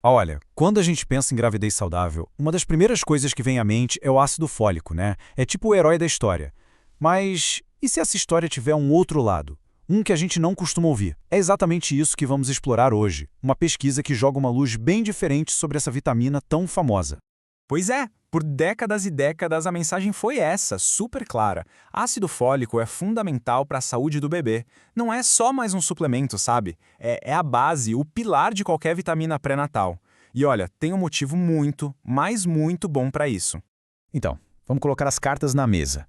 Olha, quando a gente pensa em gravidez saudável, uma das primeiras coisas que vem à mente é o ácido fólico, né? É tipo o herói da história. Mas e se essa história tiver um outro lado? Um que a gente não costuma ouvir. É exatamente isso que vamos explorar hoje. Uma pesquisa que joga uma luz bem diferente sobre essa vitamina tão famosa. Pois é, por décadas e décadas a mensagem foi essa, super clara. Ácido fólico é fundamental para a saúde do bebê. Não é só mais um suplemento, sabe? É a base, o pilar de qualquer vitamina pré-natal. E olha, tem um motivo muito, mas muito bom para isso. Então, vamos colocar as cartas na mesa.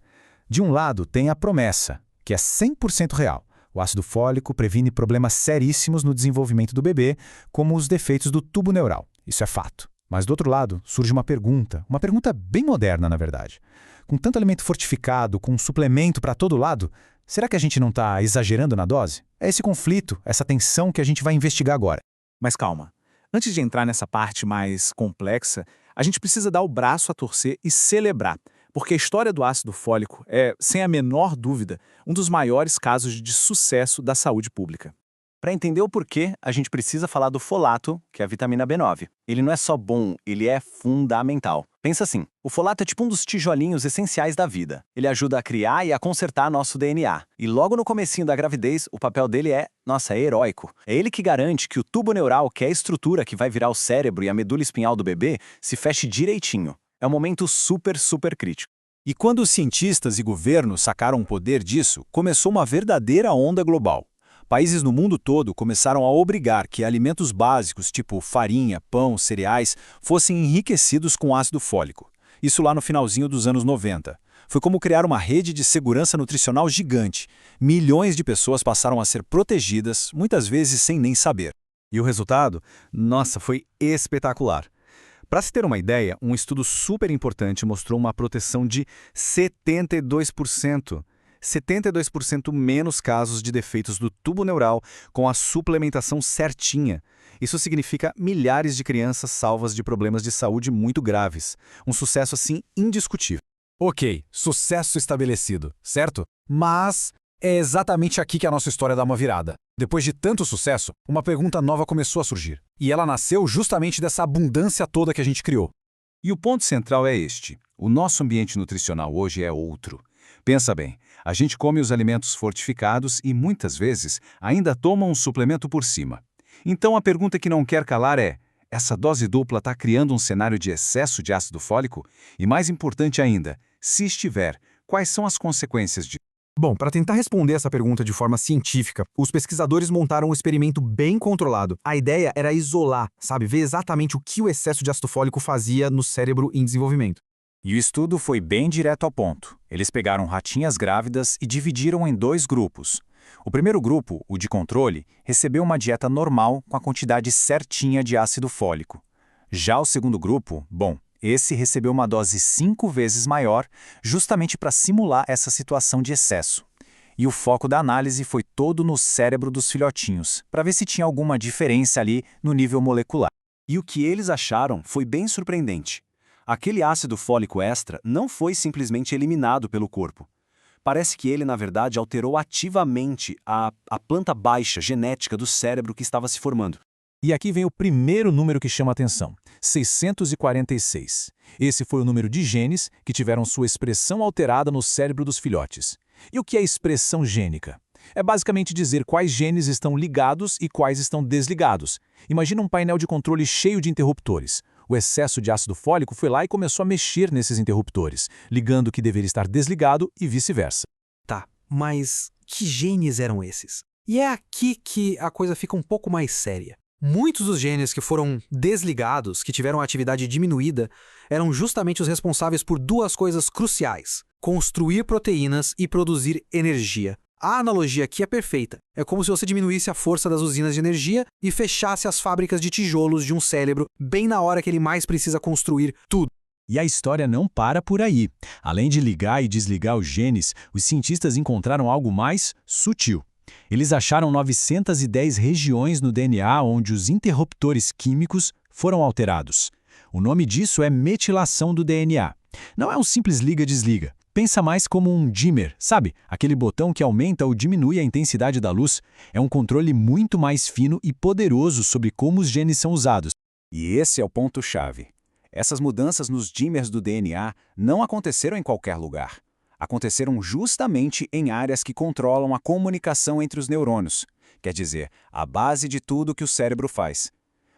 De um lado tem a promessa, que é 100% real. O ácido fólico previne problemas seríssimos no desenvolvimento do bebê, como os defeitos do tubo neural. Isso é fato. Mas do outro lado surge uma pergunta bem moderna, na verdade. Com tanto alimento fortificado, com suplemento para todo lado, será que a gente não está exagerando na dose? É esse conflito, essa tensão que a gente vai investigar agora. Mas calma, antes de entrar nessa parte mais complexa, a gente precisa dar o braço a torcer e celebrar, porque a história do ácido fólico é, sem a menor dúvida, um dos maiores casos de sucesso da saúde pública. Para entender o porquê, a gente precisa falar do folato, que é a vitamina B9. Ele não é só bom, ele é fundamental. Pensa assim, o folato é tipo um dos tijolinhos essenciais da vida. Ele ajuda a criar e a consertar nosso DNA. E logo no comecinho da gravidez, o papel dele é heróico. É ele que garante que o tubo neural, que é a estrutura que vai virar o cérebro e a medula espinhal do bebê, se feche direitinho. É um momento super, super crítico. E quando os cientistas e governos sacaram o poder disso, começou uma verdadeira onda global. Países no mundo todo começaram a obrigar que alimentos básicos, tipo farinha, pão, cereais, fossem enriquecidos com ácido fólico. Isso lá no finalzinho dos anos 90. Foi como criar uma rede de segurança nutricional gigante. Milhões de pessoas passaram a ser protegidas, muitas vezes sem nem saber. E o resultado? Nossa, foi espetacular. Para se ter uma ideia, um estudo super importante mostrou uma proteção de 72%. 72% menos casos de defeitos do tubo neural com a suplementação certinha. Isso significa milhares de crianças salvas de problemas de saúde muito graves. Um sucesso, assim, indiscutível. Ok, sucesso estabelecido, certo? Mas é exatamente aqui que a nossa história dá uma virada. Depois de tanto sucesso, uma pergunta nova começou a surgir. E ela nasceu justamente dessa abundância toda que a gente criou. E o ponto central é este. O nosso ambiente nutricional hoje é outro. Pensa bem, a gente come os alimentos fortificados e, muitas vezes, ainda toma um suplemento por cima. Então a pergunta que não quer calar é, essa dose dupla está criando um cenário de excesso de ácido fólico? E mais importante ainda, se estiver, quais são as consequências disso? Bom, para tentar responder essa pergunta de forma científica, os pesquisadores montaram um experimento bem controlado. A ideia era isolar, ver exatamente o que o excesso de ácido fólico fazia no cérebro em desenvolvimento. E o estudo foi bem direto ao ponto. Eles pegaram ratinhas grávidas e dividiram em 2 grupos. O primeiro grupo, o de controle, recebeu uma dieta normal com a quantidade certinha de ácido fólico. Já o segundo grupo, esse recebeu uma dose 5 vezes maior, justamente para simular essa situação de excesso. E o foco da análise foi todo no cérebro dos filhotinhos, para ver se tinha alguma diferença ali no nível molecular. E o que eles acharam foi bem surpreendente. Aquele ácido fólico extra não foi simplesmente eliminado pelo corpo. Parece que ele, na verdade, alterou ativamente a planta baixa genética do cérebro que estava se formando. E aqui vem o primeiro número que chama a atenção, 646. Esse foi o número de genes que tiveram sua expressão alterada no cérebro dos filhotes. E o que é expressão gênica? É basicamente dizer quais genes estão ligados e quais estão desligados. Imagina um painel de controle cheio de interruptores. O excesso de ácido fólico foi lá e começou a mexer nesses interruptores, ligando o que deveria estar desligado e vice-versa. Tá, mas que genes eram esses? E é aqui que a coisa fica um pouco mais séria. Muitos dos genes que foram desligados, que tiveram a atividade diminuída, eram justamente os responsáveis por 2 coisas cruciais: construir proteínas e produzir energia. A analogia aqui é perfeita. É como se você diminuísse a força das usinas de energia e fechasse as fábricas de tijolos de um cérebro bem na hora que ele mais precisa construir tudo. E a história não para por aí. Além de ligar e desligar os genes, os cientistas encontraram algo mais sutil. Eles acharam 910 regiões no DNA onde os interruptores químicos foram alterados. O nome disso é metilação do DNA. Não é um simples liga-desliga. Pensa mais como um dimmer, sabe? Aquele botão que aumenta ou diminui a intensidade da luz. É um controle muito mais fino e poderoso sobre como os genes são usados. E esse é o ponto-chave. Essas mudanças nos dímers do DNA não aconteceram em qualquer lugar. Aconteceram justamente em áreas que controlam a comunicação entre os neurônios, quer dizer, a base de tudo que o cérebro faz.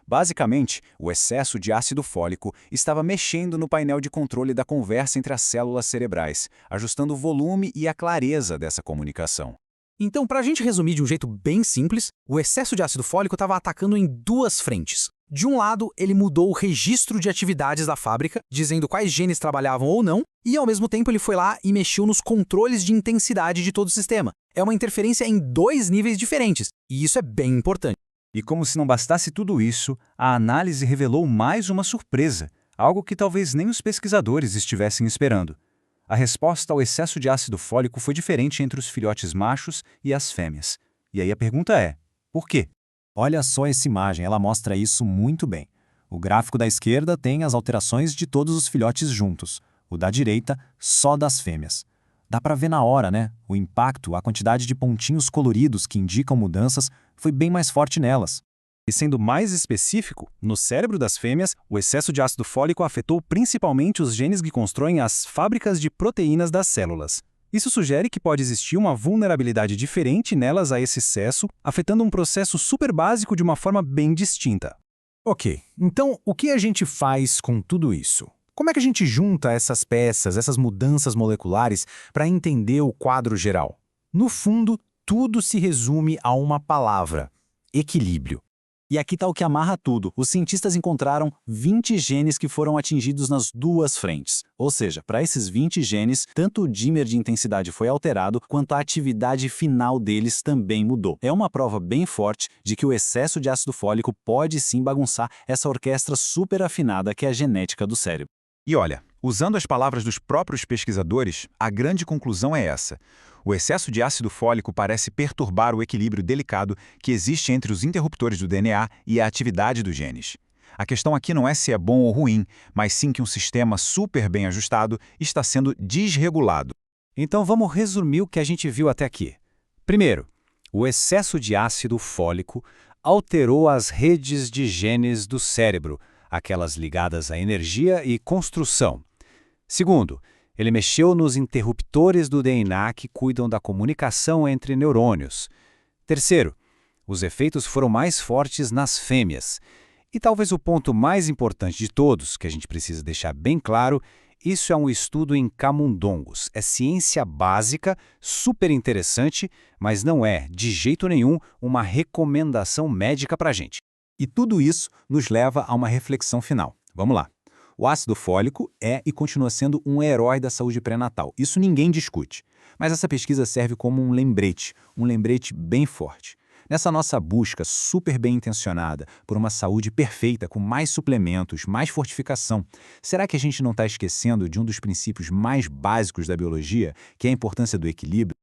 Basicamente, o excesso de ácido fólico estava mexendo no painel de controle da conversa entre as células cerebrais, ajustando o volume e a clareza dessa comunicação. Então, para a gente resumir de um jeito bem simples, o excesso de ácido fólico estava atacando em duas frentes. De um lado, ele mudou o registro de atividades da fábrica, dizendo quais genes trabalhavam ou não, e ao mesmo tempo ele foi lá e mexeu nos controles de intensidade de todo o sistema. É uma interferência em dois níveis diferentes, e isso é bem importante. E como se não bastasse tudo isso, a análise revelou mais uma surpresa, algo que talvez nem os pesquisadores estivessem esperando. A resposta ao excesso de ácido fólico foi diferente entre os filhotes machos e as fêmeas. E aí a pergunta é, por quê? Olha só essa imagem, ela mostra isso muito bem. O gráfico da esquerda tem as alterações de todos os filhotes juntos, o da direita só das fêmeas. Dá para ver na hora, né? O impacto, a quantidade de pontinhos coloridos que indicam mudanças foi bem mais forte nelas. E sendo mais específico, no cérebro das fêmeas, o excesso de ácido fólico afetou principalmente os genes que constroem as fábricas de proteínas das células. Isso sugere que pode existir uma vulnerabilidade diferente nelas a esse excesso, afetando um processo super básico de uma forma bem distinta. Ok, então o que a gente faz com tudo isso? Como é que a gente junta essas peças, essas mudanças moleculares, para entender o quadro geral? No fundo, tudo se resume a uma palavra: equilíbrio. E aqui está o que amarra tudo. Os cientistas encontraram 20 genes que foram atingidos nas duas frentes. Ou seja, para esses 20 genes, tanto o dímer de intensidade foi alterado, quanto a atividade final deles também mudou. É uma prova bem forte de que o excesso de ácido fólico pode sim bagunçar essa orquestra super afinada que é a genética do cérebro. E olha, usando as palavras dos próprios pesquisadores, a grande conclusão é essa. O excesso de ácido fólico parece perturbar o equilíbrio delicado que existe entre os interruptores do DNA e a atividade dos genes. A questão aqui não é se é bom ou ruim, mas sim que um sistema super bem ajustado está sendo desregulado. Então vamos resumir o que a gente viu até aqui. Primeiro, o excesso de ácido fólico alterou as redes de genes do cérebro, aquelas ligadas à energia e construção. Segundo, ele mexeu nos interruptores do DNA que cuidam da comunicação entre neurônios. Terceiro, os efeitos foram mais fortes nas fêmeas. E talvez o ponto mais importante de todos, que a gente precisa deixar bem claro, isso é um estudo em camundongos. É ciência básica, super interessante, mas não é, de jeito nenhum, uma recomendação médica para a gente. E tudo isso nos leva a uma reflexão final. Vamos lá. O ácido fólico é e continua sendo um herói da saúde pré-natal. Isso ninguém discute. Mas essa pesquisa serve como um lembrete bem forte. Nessa nossa busca super bem intencionada por uma saúde perfeita, com mais suplementos, mais fortificação, será que a gente não está esquecendo de um dos princípios mais básicos da biologia, que é a importância do equilíbrio?